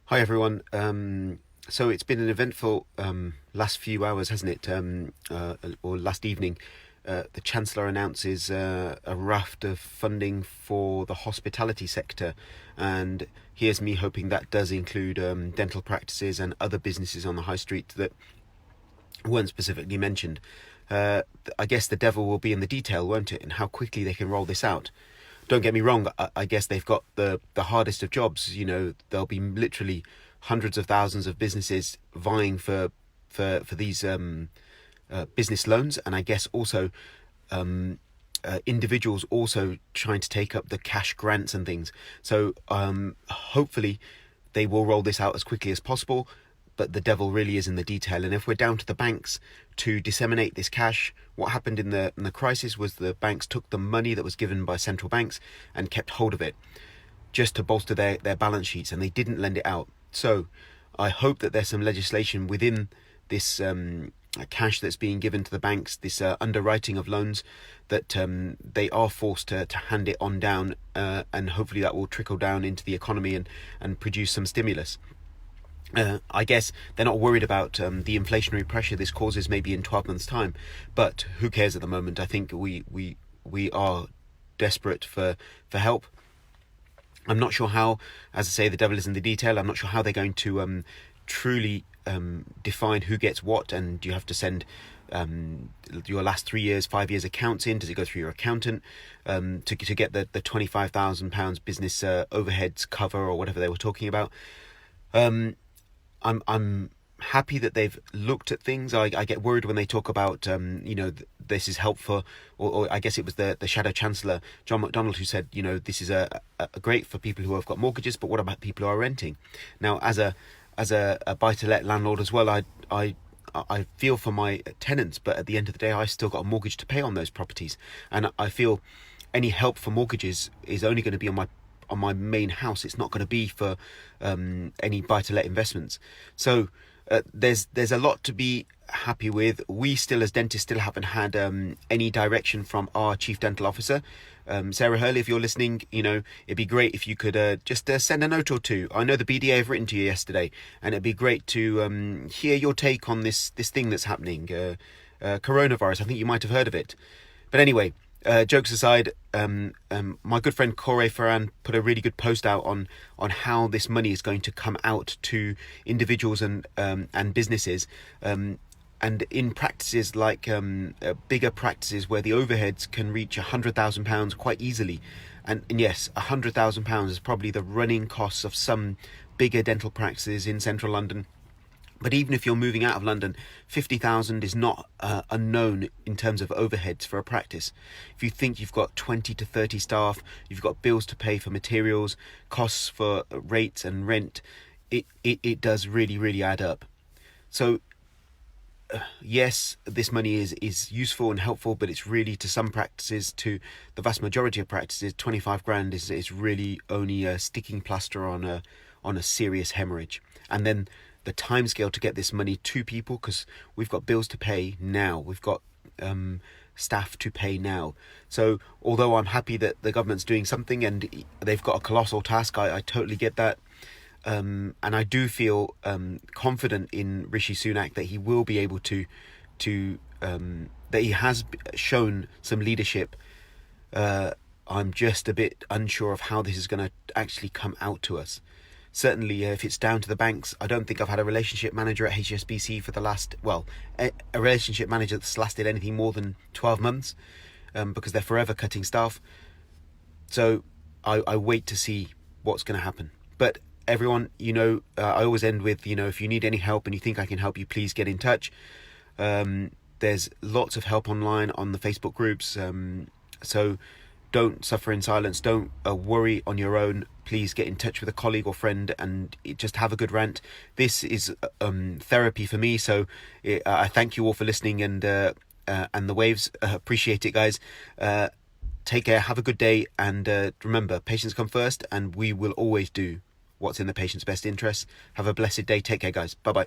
Hi everyone. So it's been an eventful last few hours, hasn't it? Or last evening, the Chancellor announces a raft of funding for the hospitality sector, and here's me hoping that does include dental practices and other businesses on the high street that weren't specifically mentioned. I guess the devil will be in the detail, won't it? And how quickly they can roll this out. Don't get me wrong, I guess they've got the hardest of jobs. You know, there'll be literally hundreds of thousands of businesses vying for these business loans, and I guess also individuals also trying to take up the cash grants and things. So hopefully they will roll this out as quickly as possible. But the devil really is in the detail. And if we're down to the banks to disseminate this cash, what happened in the crisis was the banks took the money that was given by central banks and kept hold of it just to bolster their balance sheets, and they didn't lend it out. So I hope that there's some legislation within this cash that's being given to the banks, this underwriting of loans, that they are forced to hand it on down, and hopefully that will trickle down into the economy and produce some stimulus. I guess they're not worried about the inflationary pressure this causes maybe in 12 months' time, but who cares at the moment? I think we are desperate for help. I'm not sure how, as I say, the devil is in the detail. I'm not sure how they're going to truly define who gets what, and you have to send your last 3 years, 5 years accounts in. Does it go through your accountant to get the £25,000 business overheads cover or whatever they were talking about? I'm happy that they've looked at things. I get worried when they talk about this is helpful, or I guess it was the Shadow Chancellor John McDonnell who said, this is a great for people who have got mortgages, but what about people who are renting? Now, as a buy-to-let landlord as well, I feel for my tenants, but at the end of the day, I still got a mortgage to pay on those properties, and I feel any help for mortgages is only going to be on my main house. It's not going to be for any buy-to-let investments. So there's a lot to be happy with. We still, as dentists, still haven't had any direction from our chief dental officer. Sarah Hurley, if you're listening, it'd be great if you could just send a note or two. I know the BDA have written to you yesterday, and it'd be great to hear your take on this thing that's happening, coronavirus. I think you might have heard of it. But anyway, jokes aside, my good friend Cory Ferrans put a really good post out on how this money is going to come out to individuals and businesses, and in practices like bigger practices where the overheads can reach £100,000 quite easily, and yes, £100,000 is probably the running costs of some bigger dental practices in central London. But even if you're moving out of London, 50,000 is not unknown in terms of overheads for a practice. If you think you've got 20 to 30 staff, you've got bills to pay for materials, costs for rates and rent, it does really, really add up. So yes, this money is useful and helpful, but it's really, to some practices, to the vast majority of practices, 25 grand is really only a sticking plaster on a serious hemorrhage. And then the timescale to get this money to people, because we've got bills to pay now, we've got staff to pay now. So although I'm happy that the government's doing something and they've got a colossal task, I totally get that. And I do feel confident in Rishi Sunak that he will be able to that he has shown some leadership. I'm just a bit unsure of how this is going to actually come out to us. Certainly, if it's down to the banks, I don't think I've had a relationship manager at HSBC for the last, a relationship manager that's lasted anything more than 12 months, because they're forever cutting staff. So I wait to see what's going to happen. But everyone, I always end with, if you need any help and you think I can help you, please get in touch. There's lots of help online on the Facebook groups. So don't suffer in silence. Don't worry on your own. Please get in touch with a colleague or friend and just have a good rant. This is therapy for me. So I thank you all for listening and the waves. Appreciate it, guys. Take care. Have a good day. And remember, patients come first, and we will always do what's in the patient's best interest. Have a blessed day. Take care, guys. Bye-bye.